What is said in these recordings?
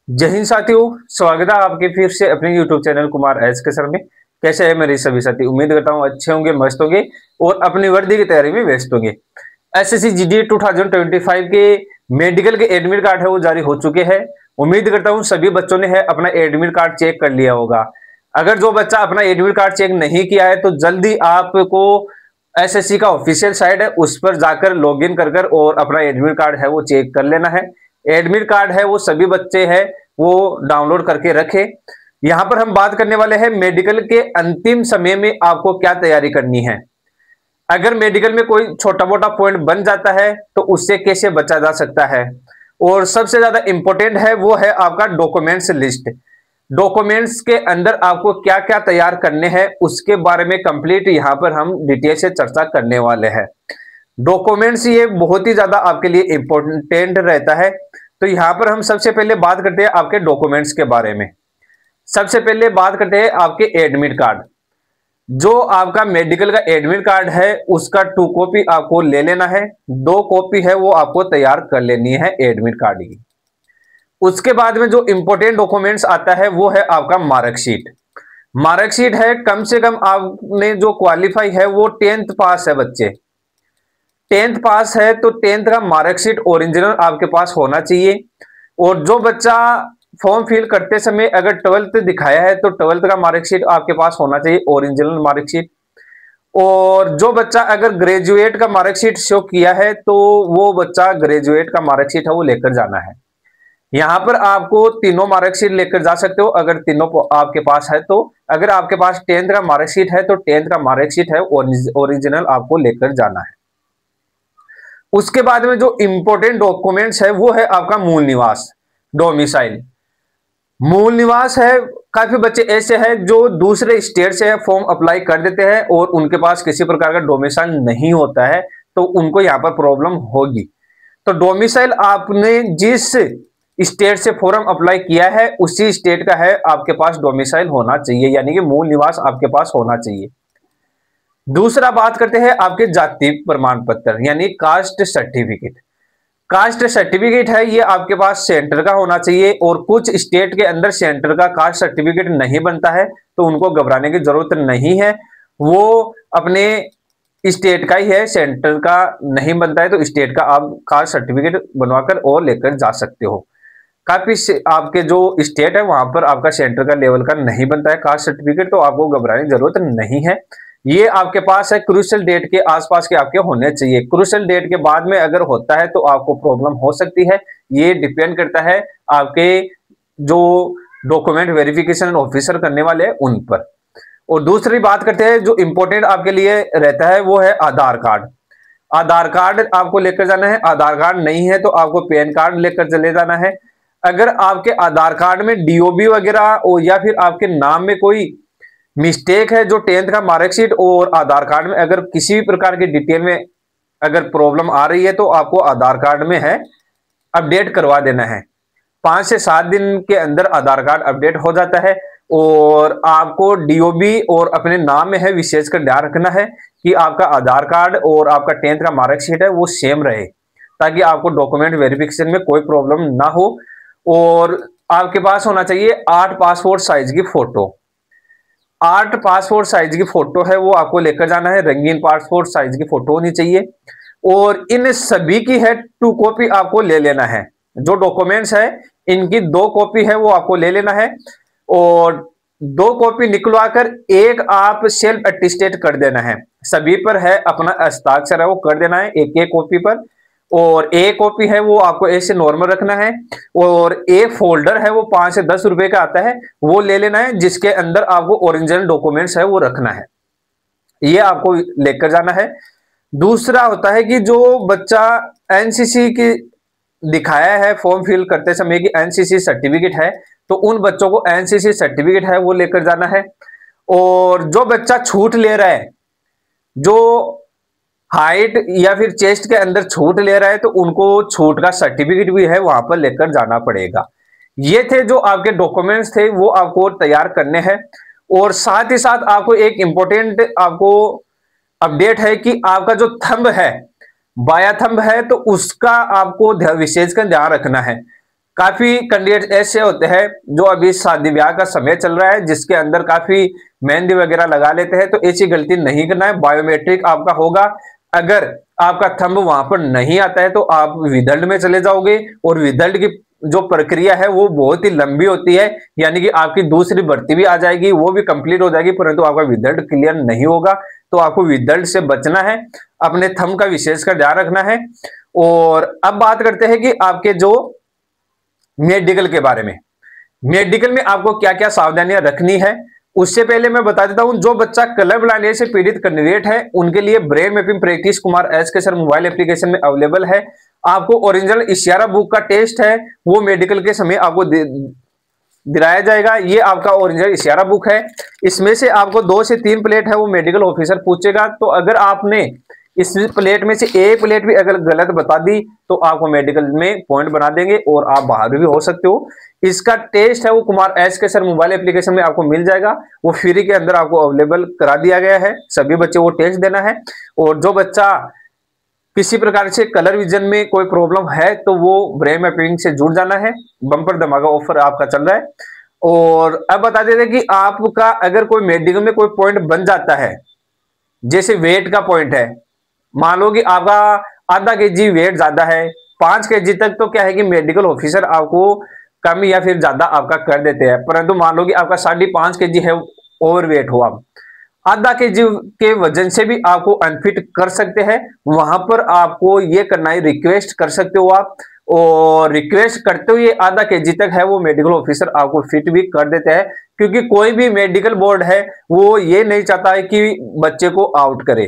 जय हिंद साथियों। स्वागत है आपके फिर से अपने YouTube चैनल कुमार एस के सर में। कैसे है मेरे सभी साथी? उम्मीद करता हूँ अच्छे होंगे, मस्त होंगे और अपनी वर्दी की तैयारी में व्यस्त होंगे। एसएससी जीडी 2025 के मेडिकल के एडमिट कार्ड है वो जारी हो चुके हैं। उम्मीद करता हूँ सभी बच्चों ने है अपना एडमिट कार्ड चेक कर लिया होगा। अगर जो बच्चा अपना एडमिट कार्ड चेक नहीं किया है तो जल्दी आपको एसएससी का ऑफिशियल साइट है उस पर जाकर लॉगिन कर और अपना एडमिट कार्ड है वो चेक कर लेना है। एडमिट कार्ड है वो सभी बच्चे हैं वो डाउनलोड करके रखे। यहां पर हम बात करने वाले हैं मेडिकल के अंतिम समय में आपको क्या तैयारी करनी है। अगर मेडिकल में कोई छोटा मोटा पॉइंट बन जाता है तो उससे कैसे बचा जा सकता है। और सबसे ज्यादा इंपॉर्टेंट है वो है आपका डॉक्यूमेंट्स लिस्ट। डॉक्यूमेंट्स के अंदर आपको क्या क्या तैयार करने हैं उसके बारे में कंप्लीट यहां पर हम डिटेल से चर्चा करने वाले हैं। डॉक्यूमेंट्स ये बहुत ही ज्यादा आपके लिए इंपॉर्टेंट रहता है। तो यहां पर हम सबसे पहले बात करते हैं आपके डॉक्यूमेंट्स के बारे में। सबसे पहले बात करते हैं आपके एडमिट कार्ड। जो आपका मेडिकल का एडमिट कार्ड है उसका 2 कॉपी आपको ले लेना है। 2 कॉपी है वो आपको तैयार कर लेनी है एडमिट कार्ड की। उसके बाद में जो इंपॉर्टेंट डॉक्यूमेंट्स आता है वो है आपका मार्कशीट। मार्कशीट है कम से कम आपने जो क्वालिफाई है वो 10th पास है बच्चे। 10th पास है तो 10th का मार्कशीट ओरिजिनल आपके पास होना चाहिए। और जो बच्चा फॉर्म फिल करते समय अगर 12th दिखाया है तो 12th का मार्कशीट आपके पास होना चाहिए ओरिजिनल मार्कशीट। और जो बच्चा अगर ग्रेजुएट का मार्कशीट शो किया है तो वो बच्चा ग्रेजुएट का मार्कशीट है वो लेकर जाना है। यहां पर आपको तीनों मार्कशीट लेकर जा सकते हो अगर तीनों आपके पास है तो। अगर आपके पास 10th का मार्कशीट है तो 10th का मार्कशीट है ओरिजिनल आपको लेकर जाना है। उसके बाद में जो इंपॉर्टेंट डॉक्यूमेंट्स है वो है आपका मूल निवास, डोमिसाइल। मूल निवास है काफी बच्चे ऐसे हैं जो दूसरे स्टेट से फॉर्म अप्लाई कर देते हैं और उनके पास किसी प्रकार का डोमिसाइल नहीं होता है तो उनको यहां पर प्रॉब्लम होगी। तो डोमिसाइल आपने जिस स्टेट से फॉर्म अप्लाई किया है उसी स्टेट का है आपके पास डोमिसाइल होना चाहिए, यानी कि मूल निवास आपके पास होना चाहिए। दूसरा बात करते हैं आपके जाति प्रमाण पत्र यानी कास्ट सर्टिफिकेट। कास्ट सर्टिफिकेट है ये आपके पास सेंटर का होना चाहिए और कुछ स्टेट के अंदर सेंटर का कास्ट सर्टिफिकेट नहीं बनता है तो उनको घबराने की जरूरत नहीं है। वो अपने स्टेट का ही है, सेंटर का नहीं बनता है तो स्टेट का आप कास्ट सर्टिफिकेट बनवाकर और लेकर जा सकते हो। काफी आपके जो स्टेट है वहां पर आपका सेंटर का लेवल का नहीं बनता है कास्ट सर्टिफिकेट तो आपको घबराने की जरूरत नहीं है। ये आपके पास है क्रूशियल डेट के आसपास के आपके होने चाहिए। क्रूशियल डेट के बाद में अगर होता है तो आपको प्रॉब्लम हो सकती है। ये डिपेंड करता है आपके जो डॉक्यूमेंट वेरिफिकेशन ऑफिसर करने वाले हैं उन पर। और दूसरी बात करते हैं जो इंपॉर्टेंट आपके लिए रहता है वो है आधार कार्ड। आधार कार्ड आपको लेकर जाना है। आधार कार्ड नहीं है तो आपको पैन कार्ड लेकर चले जाना है। अगर आपके आधार कार्ड में डीओबी वगैरह या फिर आपके नाम में कोई मिस्टेक है जो 10th का मार्कशीट और आधार कार्ड में अगर किसी भी प्रकार की डिटेल में अगर प्रॉब्लम आ रही है तो आपको आधार कार्ड में है अपडेट करवा देना है। 5 से 7 दिन के अंदर आधार कार्ड अपडेट हो जाता है। और आपको डीओबी और अपने नाम में है विशेषकर ध्यान रखना है कि आपका आधार कार्ड और आपका 10th का मार्कशीट है वो सेम रहे ताकि आपको डॉक्यूमेंट वेरिफिकेशन में कोई प्रॉब्लम ना हो। और आपके पास होना चाहिए 8 पासपोर्ट साइज की फोटो। 8 पासपोर्ट साइज की फोटो है वो आपको लेकर जाना है। रंगीन पासपोर्ट साइज की फोटो होनी चाहिए। और इन सभी की है 2 कॉपी आपको ले लेना है। जो डॉक्यूमेंट्स है इनकी 2 कॉपी है वो आपको ले लेना है। और 2 कॉपी निकलवा कर एक आप सेल्फ अटेस्टेड कर देना है। सभी पर है अपना हस्ताक्षर है वो कर देना है एक एक कॉपी पर। और एक कॉपी है वो आपको ऐसे नॉर्मल रखना है। और एक फोल्डर है वो 5 से 10 रुपए का आता है वो ले लेना है जिसके अंदर आपको ओरिजिनल डॉक्यूमेंट्स है वो रखना है। ये आपको लेकर जाना है। दूसरा होता है कि जो बच्चा एनसीसी की दिखाया है फॉर्म फिल करते समय कि एनसीसी सर्टिफिकेट है तो उन बच्चों को एनसीसी सर्टिफिकेट है वो लेकर जाना है। और जो बच्चा छूट ले रहा है, जो हाइट या फिर चेस्ट के अंदर छूट ले रहा है तो उनको छूट का सर्टिफिकेट भी है वहां पर लेकर जाना पड़ेगा। ये थे जो आपके डॉक्यूमेंट्स थे वो आपको तैयार करने हैं। और साथ ही साथ आपको एक इंपॉर्टेंट आपको अपडेट है कि आपका जो थंब है बाया थंब है तो उसका आपको विशेष का ध्यान रखना है। काफी कैंडिडेट ऐसे होते हैं जो अभी शादी ब्याह का समय चल रहा है, जिसके अंदर काफी मेहंदी वगैरह लगा लेते हैं, तो ऐसी गलती नहीं करना है। बायोमेट्रिक आपका होगा, अगर आपका थंब वहां पर नहीं आता है तो आप विदल्ड में चले जाओगे, और विदल्ड की जो प्रक्रिया है वो बहुत ही लंबी होती है, यानी कि आपकी दूसरी भर्ती भी आ जाएगी, वो भी कंप्लीट हो जाएगी, परंतु आपका विदल्ड क्लियर नहीं होगा। तो आपको विदल्ड से बचना है, अपने थंब का विशेषकर ध्यान रखना है। और अब बात करते हैं कि आपके जो मेडिकल के बारे में, मेडिकल में आपको क्या क्या सावधानियां रखनी है। उससे पहले मैं बता देता हूं, जो बच्चा कलर ब्लाइंडनेस से पीड़ित कैंडिडेट है उनके लिए brain mapping practice Kumar S के सर मोबाइल एप्लीकेशन में अवेलेबल है। आपको ओरिजिनल इशारा बुक का टेस्ट है वो मेडिकल के समय आपको दिलाया जाएगा। ये आपका ओरिजिनल इशारा बुक है, इसमें से आपको 2 से 3 प्लेट है वो मेडिकल ऑफिसर पूछेगा। तो अगर आपने इस प्लेट में से एक प्लेट भी अगर गलत बता दी तो आपको मेडिकल में पॉइंट बना देंगे और आप बाहर भी हो सकते हो। इसका टेस्ट है वो कुमार एस के सर मोबाइल एप्लीकेशन में आपको मिल जाएगा, वो फ्री के अंदर आपको अवेलेबल करा दिया गया है। सभी बच्चे वो टेस्ट देना है। और जो बच्चा किसी प्रकार से कलर विजन में कोई प्रॉब्लम है तो वो ब्रेन मैपिंग से जुड़ जाना है। बम्पर धमाका ऑफर आपका चल रहा है। और अब बता देते हैं कि आपका अगर कोई मेडिकल में कोई पॉइंट बन जाता है, जैसे वेट का पॉइंट है, मान लो कि आपका आधा केजी वेट ज्यादा है, 5 केजी तक तो क्या है कि मेडिकल ऑफिसर आपको कम या फिर ज्यादा आपका कर देते हैं। परंतु मान लो कि आपका 5.5 केजी है, ओवर वेट हो, आप आधा केजी के वजन से भी आपको अनफिट कर सकते हैं। वहां पर आपको ये करना है, रिक्वेस्ट कर सकते हो आप, और रिक्वेस्ट करते हुए आधा केजी तक है वो मेडिकल ऑफिसर आपको फिट भी कर देते हैं। क्योंकि कोई भी मेडिकल बोर्ड है वो ये नहीं चाहता है कि बच्चे को आउट करे,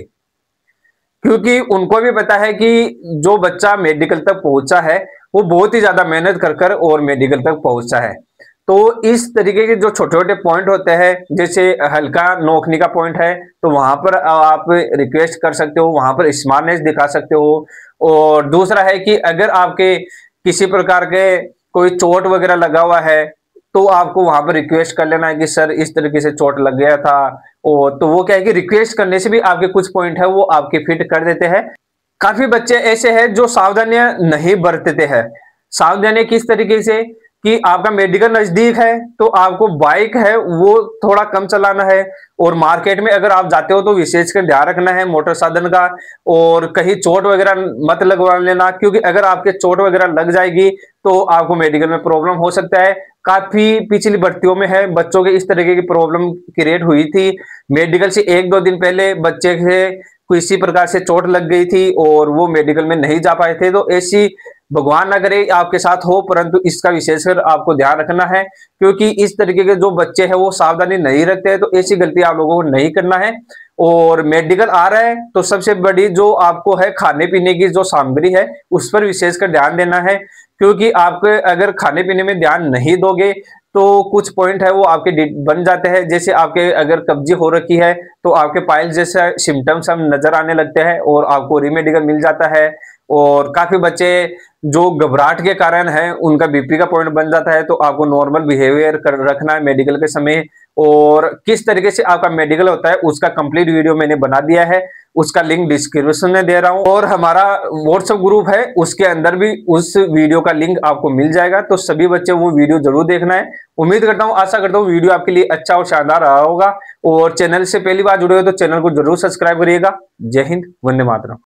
क्योंकि उनको भी पता है कि जो बच्चा मेडिकल तक पहुंचा है वो बहुत ही ज्यादा मेहनत कर कर और मेडिकल तक पहुंचा है। तो इस तरीके के जो छोटे छोटे पॉइंट होते हैं, जैसे हल्का नोखनी का पॉइंट है तो वहां पर आप रिक्वेस्ट कर सकते हो, वहां पर स्मार्टनेस दिखा सकते हो। और दूसरा है कि अगर आपके किसी प्रकार के कोई चोट वगैरह लगा हुआ है तो आपको वहां पर रिक्वेस्ट कर लेना है कि सर इस तरीके से चोट लग गया था। और तो वो क्या है कि रिक्वेस्ट करने से भी आपके कुछ पॉइंट है वो आपके फिट कर देते हैं। काफी बच्चे ऐसे हैं जो सावधानियां नहीं बरतते हैं। सावधानियां किस तरीके से कि आपका मेडिकल नजदीक है तो आपको बाइक है वो थोड़ा कम चलाना है, और मार्केट में अगर आप जाते हो तो विशेषकर ध्यान रखना है मोटर साधन का। और कहीं चोट वगैरह मत लगवा लेना, क्योंकि अगर आपके चोट वगैरह लग जाएगी तो आपको मेडिकल में प्रॉब्लम हो सकता है। काफी पिछली भर्तियों में है बच्चों के इस तरीके की प्रॉब्लम क्रिएट हुई थी। मेडिकल से 1-2 दिन पहले बच्चे के किसी प्रकार से चोट लग गई थी और वो मेडिकल में नहीं जा पाए थे। तो ऐसी भगवान ना करे आपके साथ हो, परंतु इसका विशेषकर आपको ध्यान रखना है, क्योंकि इस तरीके के जो बच्चे हैं वो सावधानी नहीं रखते हैं। तो ऐसी गलती आप लोगों को नहीं करना है। और मेडिकल आ रहा है तो सबसे बड़ी जो आपको है खाने पीने की जो सामग्री है उस पर विशेषकर ध्यान देना है, क्योंकि आप अगर खाने पीने में ध्यान नहीं दोगे तो कुछ पॉइंट है वो आपके बन जाते हैं। जैसे आपके अगर कब्जी हो रखी है तो आपके पाइल्स जैसे सिम्टम्स हम नजर आने लगते हैं और आपको रीमेडिकल मिल जाता है। और काफी बच्चे जो घबराहट के कारण है उनका बीपी का पॉइंट बन जाता है, तो आपको नॉर्मल बिहेवियर कर रखना है मेडिकल के समय। और किस तरीके से आपका मेडिकल होता है उसका कंप्लीट वीडियो मैंने बना दिया है, उसका लिंक डिस्क्रिप्शन में दे रहा हूं। और हमारा व्हाट्सएप ग्रुप है उसके अंदर भी उस वीडियो का लिंक आपको मिल जाएगा, तो सभी बच्चे वो वीडियो जरूर देखना है। उम्मीद करता हूं, आशा करता हूं वीडियो आपके लिए अच्छा और शानदार रहा होगा। और चैनल से पहली बार जुड़े हो तो चैनल को जरूर सब्सक्राइब करिएगा। जय हिंद, वंदे मातरम।